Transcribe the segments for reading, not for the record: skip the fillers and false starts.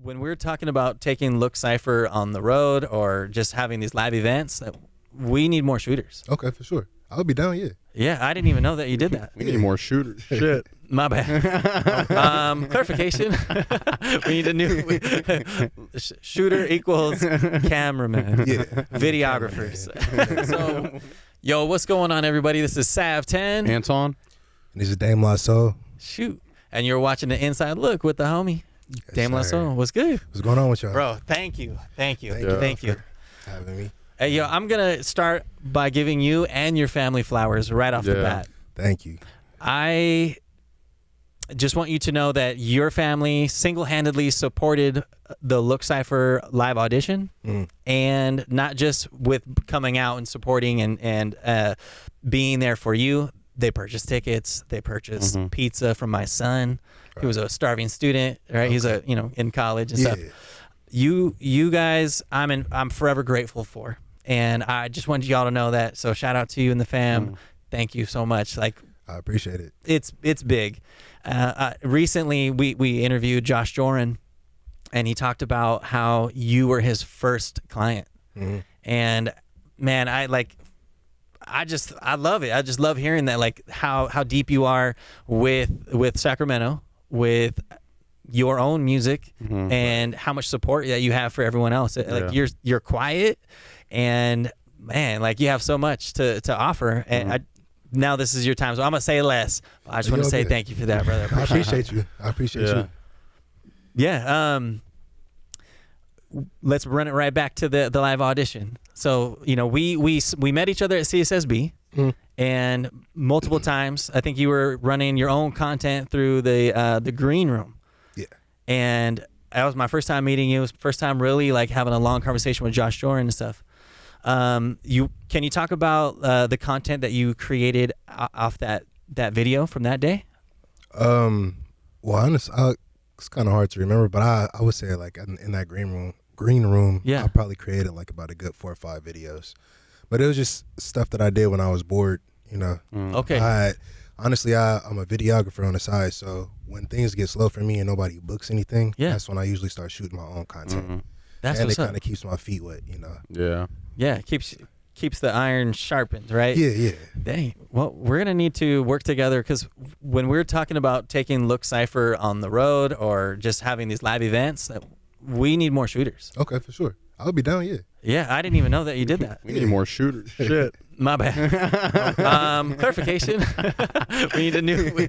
when we're talking about taking Look Cypher on the road or just having these live events, we need more shooters. Okay, for sure. I'll be down, yeah. Yeah, I didn't even know that you did that. We need more shooters. Shit. My bad. Clarification. We need a new shooter equals cameraman. Yeah. Videographers. So, yo, what's going on, everybody? This is Sav10. Anton. And this is DameLaSoul. Shoot. And you're watching the Inside Look with the homie. Yes, DameLaSoul. What's good? What's going on with y'all? Bro, thank you. Thank you. Thank Thank you. for having me. Hey, yo, I'm going to start by giving you and your family flowers right off the bat. Thank you. I just want you to know that your family single-handedly supported the Look Cypher live audition, and not just with coming out and supporting and being there for you. They purchased tickets. They purchased pizza from my son. He was a starving student, right? Okay. He's in college and stuff. You guys, I'm forever grateful for, and I just wanted y'all to know that. So shout out to you and the fam. Thank you so much. Like, I appreciate it. It's big. Recently, we interviewed Josh Joran, and he talked about how you were his first client. And man, I love it. I just love hearing that, like how deep you are with Sacramento, with your own music, and how much support that you have for everyone else. Like you're quiet, and man, like you have so much to offer. And now this is your time, so I'm gonna say less. I just want to say thank you for that, brother. I appreciate you. I appreciate you. Yeah. Let's run it right back to the live audition. So we met each other at CSSB, and multiple times. I think you were running your own content through the green room. Yeah. And that was my first time meeting you. It was the first time really like having a long conversation with Josh Joran and stuff. Can you talk about the content that you created off that video from that day? Well, honestly, it's kind of hard to remember, but I would say like in that green room, I probably created like about a good 4 or 5 videos, but it was just stuff that I did when I was bored, Okay. Honestly, I'm a videographer on the side, so when things get slow for me and nobody books anything, that's when I usually start shooting my own content. That's and what's it kind of keeps my feet wet, Yeah, keeps the iron sharpened, right? Yeah. Dang. Well, we're gonna need to work together, because when we're talking about taking Look Cypher on the road or just having these live events, we need more shooters. Okay, for sure. I'll be down, yeah. Yeah, I didn't even know that you did that. We need more shooters. Shit. My bad. Clarification. We need a new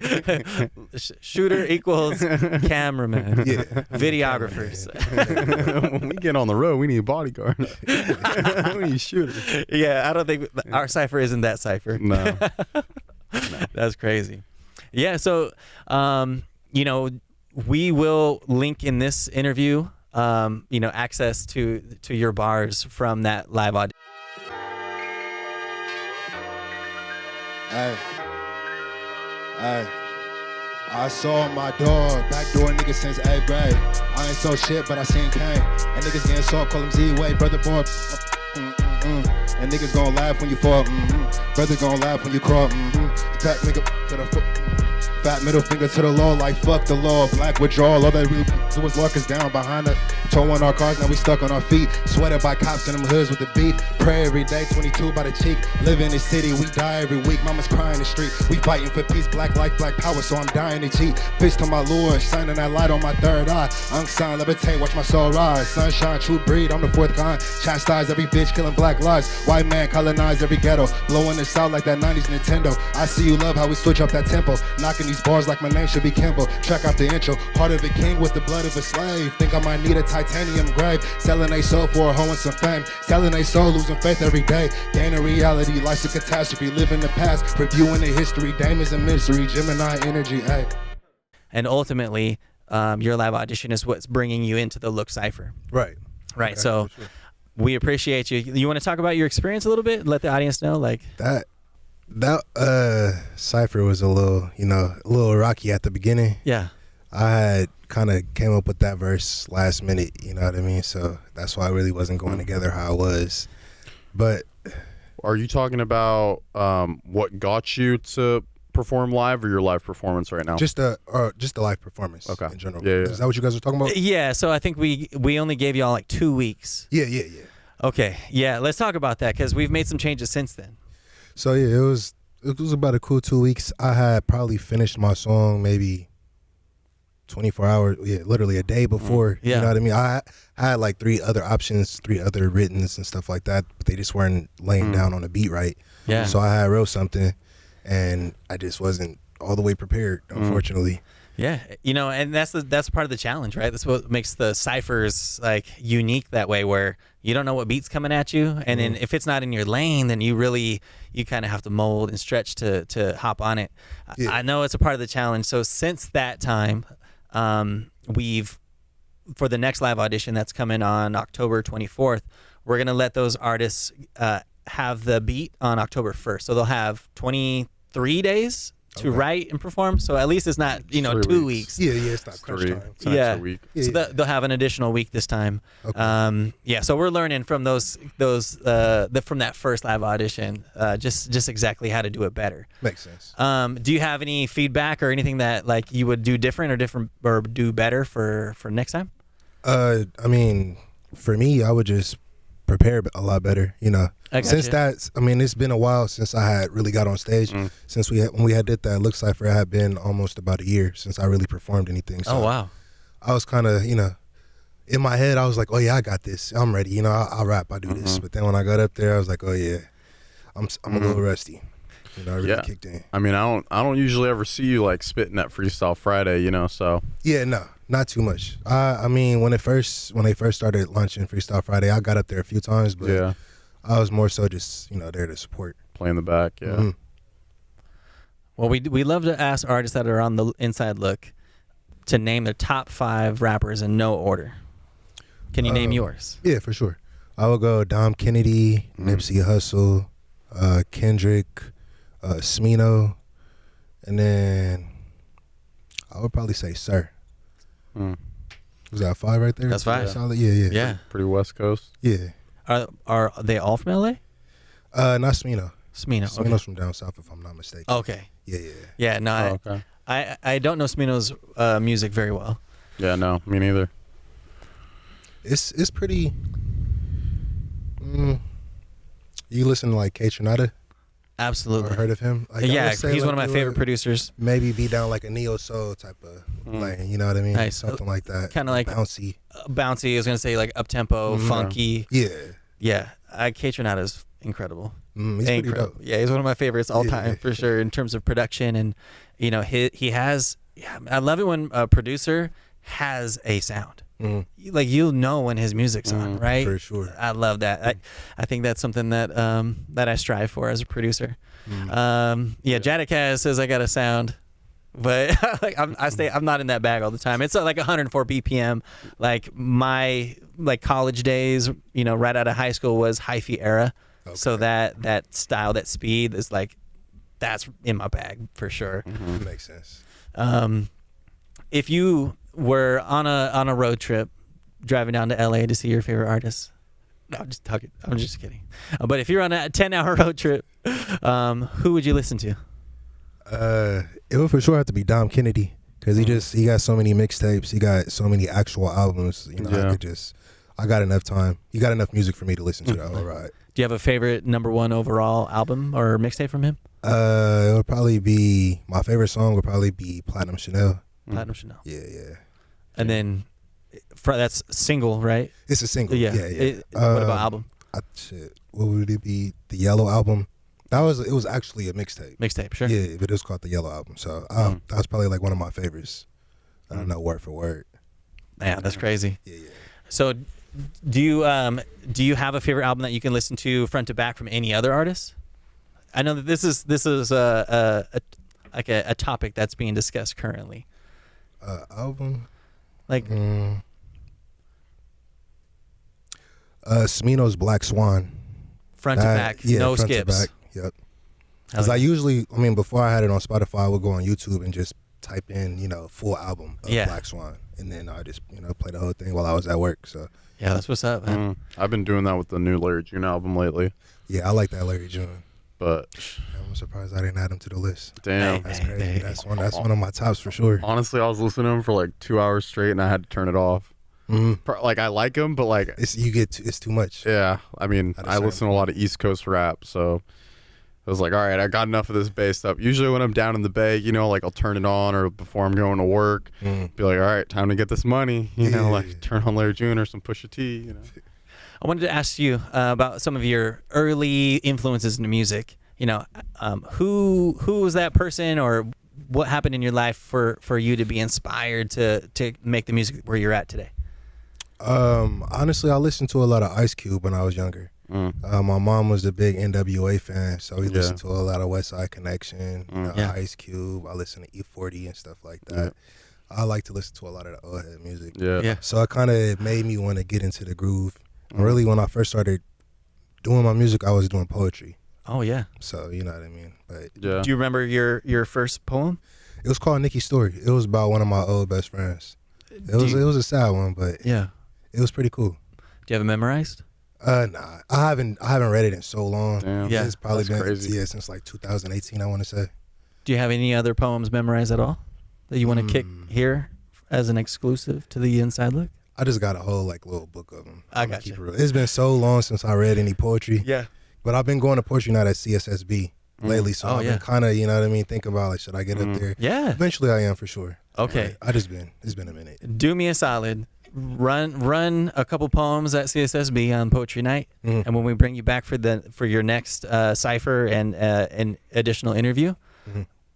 shooter equals cameraman. Yeah. Videographers. When we get on the road, we need bodyguards. We need shooters. Yeah, I don't think our Cypher isn't that Cypher. No. That's crazy. Yeah, so we will link in this interview access to your bars from that live audition. Hey, I saw my dog, backdoor nigga since 8th grade. I ain't so shit, but I seen Kane. And niggas getting soft, call him Z-Way, brother boy. And niggas gon' laugh when you fall, brother gon' laugh when you crawl, Fat nigga to the foot. Fat middle finger to the law, like fuck the law. Black withdrawal, all that really do was lock us down behind the toe on our cars. Now we stuck on our feet, sweated by cops in them hoods with the beef. Pray every day, 22 by the cheek. Live in the city, we die every week. Mama's crying in the street, we fighting for peace. Black life, black power, so I'm dying to cheat. Fist on my lord, shining that light on my third eye. Unsigned, levitate, watch my soul rise. Sunshine, true breed, I'm the fourth kind. Chastise every bitch, killing black lives. White man colonize every ghetto, blowing this out like that 90s Nintendo. I see you love how we switch up that tempo, knocking these bars like my name should be Kimbo. Track out the intro, heart of a king with the blood of a slave. Think I might need a titanium grave. Selling they soul for a hoe and some fame. Selling they soul, losing faith every day. Gaining reality, life's a catastrophe. Live in the past, reviewing the history. Dame is a mystery, Gemini energy, ay. And ultimately, your live audition is what's bringing you into the Look Cypher. Right. Right, Okay, so for sure. We appreciate you. You want to talk about your experience a little bit? Let the audience know, like that Cypher was a little rocky at the beginning. Yeah. I had kind of came up with that verse last minute, you know what I mean? So that's why it really wasn't going together how it was. But are you talking about what got you to perform live or your live performance right now? Just the live performance. Okay. In general. Yeah. Is that what you guys were talking about? Yeah, so I think we only gave y'all like 2 weeks. Yeah. Okay, yeah, let's talk about that because we've made some changes since then. So yeah, it was about a cool 2 weeks. I had probably finished my song maybe 24 hours, literally a day before. Yeah. You know what I mean? I had like 3 other options, 3 other writtens and stuff like that, but they just weren't laying down on the beat right. Yeah. So I had wrote something, and I just wasn't all the way prepared, unfortunately. Yeah, and that's part of the challenge, right? That's what makes the ciphers like unique that way, where you don't know what beat's coming at you, and then if it's not in your lane, then you kind of have to mold and stretch to hop on it. Yeah. I know it's a part of the challenge. So since that time, we've, for the next live audition that's coming on October 24th, we're gonna let those artists have the beat on October 1st. So they'll have 23 days to write and perform. So at least it's not 2 weeks. Yeah, it's not crunch 3. time. It's an extra week. So they'll have an additional week this time. Okay. So we're learning from from that first live audition, just exactly how to do it better. Makes sense. Do you have any feedback or anything that like you would do different or do better for next time? I mean, for me, I would just prepare a lot better, Since it's been a while since I had really got on stage. Since when we did that Look Cypher, it had been almost about a year since I really performed anything. So oh wow! I was kind of, in my head, I was like, oh yeah, I got this. I'm ready. I'll rap. I do this. But then when I got up there, I was like, oh yeah, I'm a little rusty. I really kicked in. I mean, I don't usually ever see you like spitting at Freestyle Friday, so. Yeah, no, not too much. I mean, when they first started launching Freestyle Friday, I got up there a few times, but I was more so just there to support, play in the back. Yeah. Well, we love to ask artists that are on the Inside Look to name their top 5 rappers in no order. Can you name yours? Yeah, for sure. I will go Dom Kennedy, Nipsey Hussle, Kendrick, Smino, and then I would probably say Sir. Was that 5 right there? That's 5. Solid. Yeah. Pretty West Coast. Yeah. Are they all from LA? Not Smino. Smino's okay. From down south, if I'm not mistaken. Okay. Yeah. Yeah. No. Okay. I don't know Smino's music very well. Yeah. No, me neither. It's pretty. You listen to like K Tronada? Absolutely. Or heard of him? Like, yeah, he's one of my favorite producers. Maybe be down like a neo soul type of lane, you know what I mean? Nice. Something like that. Kind of like bouncy. Bouncy. I was gonna say like up tempo, funky. Yeah. Yeah. K Tronada is incredible. He's pretty dope. Yeah, he's one of my favorites all time for sure in terms of production, and he has. Yeah, I love it when a producer has a sound. Like when his music's on, right? For sure. I love that. I think that's something that I strive for as a producer. Jadakaz says I got a sound, but I'm not in that bag all the time. It's like 104 BPM. Like my college days, right out of high school was hyphy era. Okay. So that style, that speed is that's in my bag for sure. Makes sense. If you were on a road trip driving down to LA to see your favorite artists. No, I'm just talking. I'm just kidding. But if you're on a 10-hour road trip, who would you listen to? It would for sure have to be Dom Kennedy because he got so many mixtapes. He got so many actual albums. I got enough time. He got enough music for me to listen to that whole ride. Do you have a favorite #1 overall album or mixtape from him? It would probably be my favorite song would probably be Platinum Chanel. Platinum Chanel. Yeah. And then that's single, right? It's a single. Yeah. What about album? What would it be? The Yellow album. It was actually a mixtape. Mixtape, sure. Yeah, but it was called the Yellow album. So that was probably like one of my favorites. I don't know word for word. Yeah, that's crazy. Yeah. So, do you have a favorite album that you can listen to front to back from any other artist? I know that this is a topic that's being discussed currently. Album. Like Smino's Black Swan. Front to back, no front skips. To back, yep. Because I usually, before I had it on Spotify, I would go on YouTube and just type in, full album of Black Swan. And then I just, play the whole thing while I was at work. So yeah, that's what's up, man. I've been doing that with the new Larry June album lately. Yeah, I like that Larry June. But I'm surprised I didn't add him to the list. damn, That's crazy. That's one of my tops for sure. honestly, I was listening to him for like 2 hours straight, and I had to turn it off. Like I like him, but like It's too much. yeah, I mean, At a I certain listen to a lot of East Coast rap, so I was like, all right, I got enough of this bass stuff. Usually when I'm down in the Bay, you know, like I'll turn it on, or before I'm going to work, be like, all right, time to get this money, you know, like turn on Larry June or some Pusha T, you know. I wanted to ask you about some of your early influences in music. You know, who was that person, or what happened in your life for you to be inspired to make the music where you're at today? Honestly, I listened to a lot of Ice Cube when I was younger. My mom was a big NWA fan, so we listened to a lot of West Side Connection, Ice Cube. I listened to E40 and stuff like that. I like to listen to a lot of the old head music. So it kind of made me want to get into the groove. Really, when I first started doing my music, I was doing poetry. Oh yeah. So you know what I mean. But do you remember your first poem? It was called Nikki's Story. It was about one of my old best friends. It was a sad one, but it was pretty cool. Do you have it memorized? Nah, I haven't read it in so long. Damn. Yeah. It's probably been crazy. since like 2018, I want to say. Do you have any other poems memorized at all that you want to kick here as an exclusive to the Inside Look? I just got a whole like little book of them. I got you. It's been so long since I read any poetry. Yeah. But I've been going to poetry night at CSSB lately, so I've been kind of, you know what I mean, thinking about like, should I get up there? Yeah. Eventually I am for sure. Okay. It's been a minute. Do me a solid. Run a couple poems at CSSB on Poetry Night, and when we bring you back for your next Cypher and an additional interview,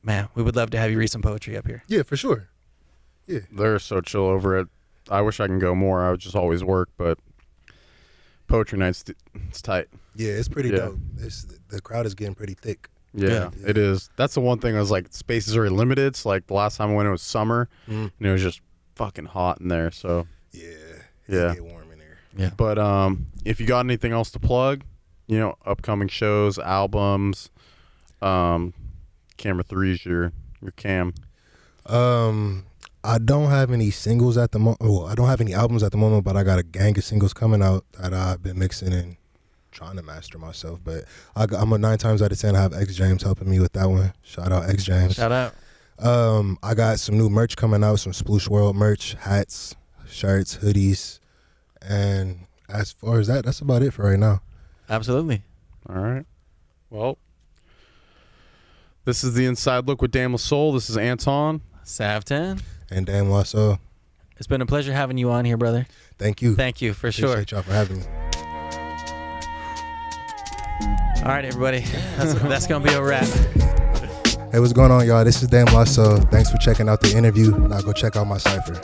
man, we would love to have you read some poetry up here. Yeah, for sure. Yeah. They're so chill over it. I wish I can go more. I would just always work, but poetry nights, it's tight. Yeah, it's pretty dope. The crowd is getting pretty thick. Yeah, it is. That's the one thing. I was like, spaces are limited. So like the last time I went, it was summer, and it was just fucking hot in there. So yeah, get warm in there. Yeah. But if you got anything else to plug, you know, upcoming shows, albums, Camera 3's your cam. I don't have any singles at the moment. Well, I don't have any albums at the moment, but I got a gang of singles coming out that I've been mixing and trying to master myself. But I'm a 9 times out of 10. I have X James helping me with that one. Shout out X James. Shout out. I got some new merch coming out, some Sploosh World merch, hats, shirts, hoodies, and as far as that's about it for right now. Absolutely. All right. Well, this is the Inside Look with DameLaSoul. This is Anton. Savton. And DameLaSoul. It's been a pleasure having you on here, brother. Thank you. Thank you, for sure. Appreciate y'all for having me. All right, everybody. That's going to be a wrap. Hey, what's going on, y'all? This is DameLaSoul. Thanks for checking out the interview. Now go check out my Cypher.